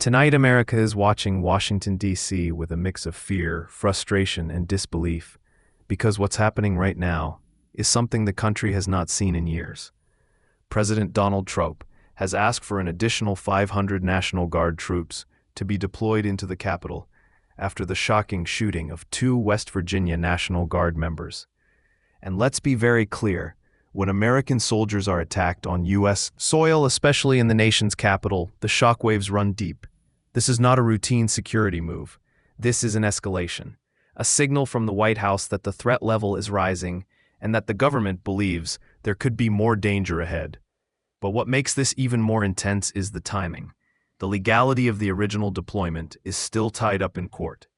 Tonight, America is watching Washington, D.C. with a mix of fear, frustration, and disbelief, because what's happening right now is something the country has not seen in years. President Donald Trump has asked for an additional 500 National Guard troops to be deployed into the Capitol after the shocking shooting of 2 West Virginia National Guard members. And let's be very clear, when American soldiers are attacked on U.S. soil, especially in the nation's capital, the shockwaves run deep. This is not a routine security move. This is an escalation, a signal from the White House that the threat level is rising and that the government believes there could be more danger ahead. But what makes this even more intense is the timing. The legality of the original deployment is still tied up in court.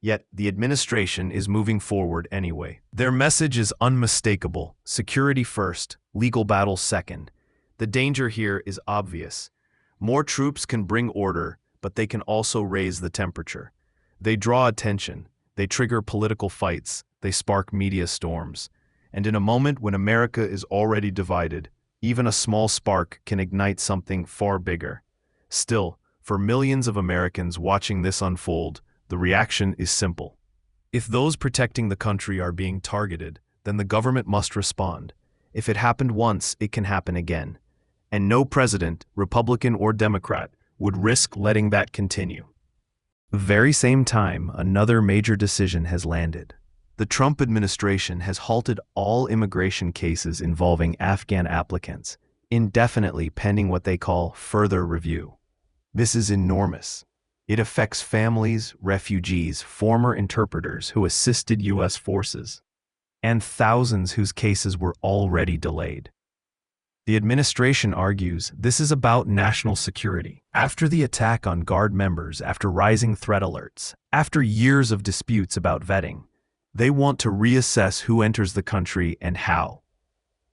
Yet, the administration is moving forward anyway. Their message is unmistakable: security first, legal battles second. The danger here is obvious. More troops can bring order, but they can also raise the temperature. They draw attention, they trigger political fights, they spark media storms. And in a moment when America is already divided, even a small spark can ignite something far bigger. Still, for millions of Americans watching this unfold, the reaction is simple. If those protecting the country are being targeted, then the government must respond. If it happened once, it can happen again. And no president, Republican or Democrat, would risk letting that continue. The very same time, another major decision has landed. The Trump administration has halted all immigration cases involving Afghan applicants, indefinitely pending what they call further review. This is enormous. It affects families, refugees, former interpreters who assisted U.S. forces, and thousands whose cases were already delayed. The administration argues this is about national security. After the attack on Guard members, after rising threat alerts, after years of disputes about vetting, they want to reassess who enters the country and how.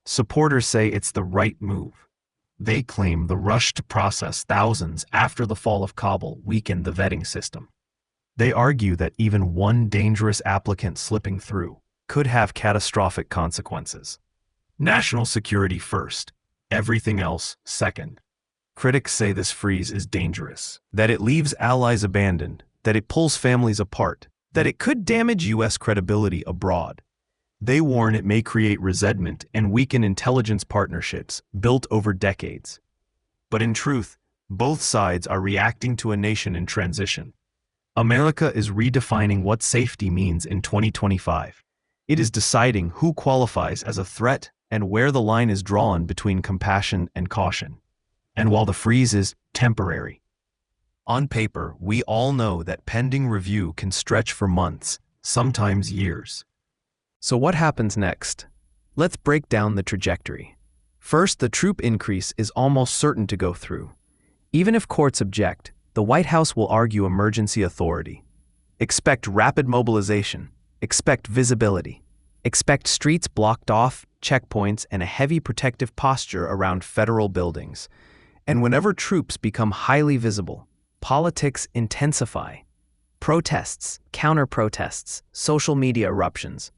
Supporters say it's the right move. They claim the rush to process thousands after the fall of Kabul weakened the vetting system. They argue that even one dangerous applicant slipping through could have catastrophic consequences. National security first, everything else second. Critics say this freeze is dangerous, that it leaves allies abandoned, that it pulls families apart, that it could damage U.S. credibility abroad. They warn it may create resentment and weaken intelligence partnerships built over decades. But in truth, both sides are reacting to a nation in transition. America is redefining what safety means in 2025. It is deciding who qualifies as a threat and where the line is drawn between compassion and caution. And while the freeze is temporary, on paper, we all know that pending review can stretch for months, sometimes years. So what happens next? Let's break down the trajectory. First, the troop increase is almost certain to go through. Even if courts object, the White House will argue emergency authority. Expect rapid mobilization. Expect visibility. Expect streets blocked off, checkpoints, and a heavy protective posture around federal buildings. And whenever troops become highly visible, politics intensify. Protests, counter-protests, social media eruptions.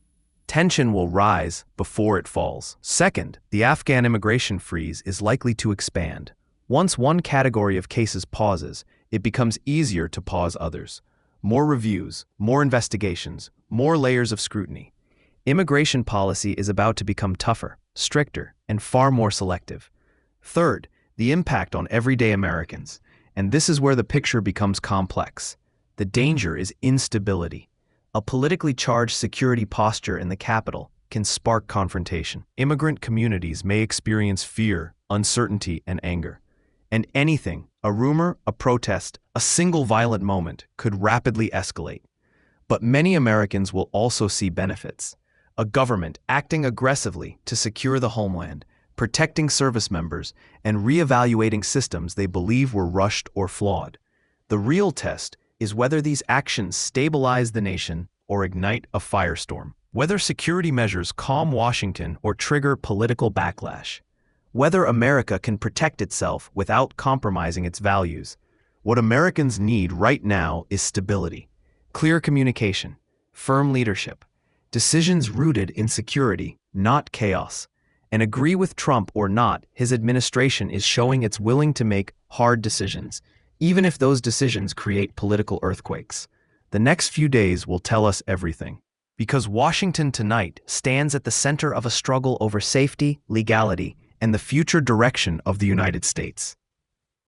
Tension will rise before it falls. Second, the Afghan immigration freeze is likely to expand. Once one category of cases pauses, it becomes easier to pause others. More reviews, more investigations, more layers of scrutiny. Immigration policy is about to become tougher, stricter, and far more selective. Third, the impact on everyday Americans. And this is where the picture becomes complex. The danger is instability. A politically charged security posture in the Capitol can spark confrontation. Immigrant communities may experience fear, uncertainty, and anger. And anything, a rumor, a protest, a single violent moment, could rapidly escalate. But many Americans will also see benefits. A government acting aggressively to secure the homeland, protecting service members, and reevaluating systems they believe were rushed or flawed. The real test is whether these actions stabilize the nation or ignite a firestorm. Whether security measures calm Washington or trigger political backlash. Whether America can protect itself without compromising its values. What Americans need right now is stability, clear communication, firm leadership, decisions rooted in security, not chaos. And agree with Trump or not, his administration is showing it's willing to make hard decisions, even if those decisions create political earthquakes. The next few days will tell us everything. Because Washington tonight stands at the center of a struggle over safety, legality, and the future direction of the United States.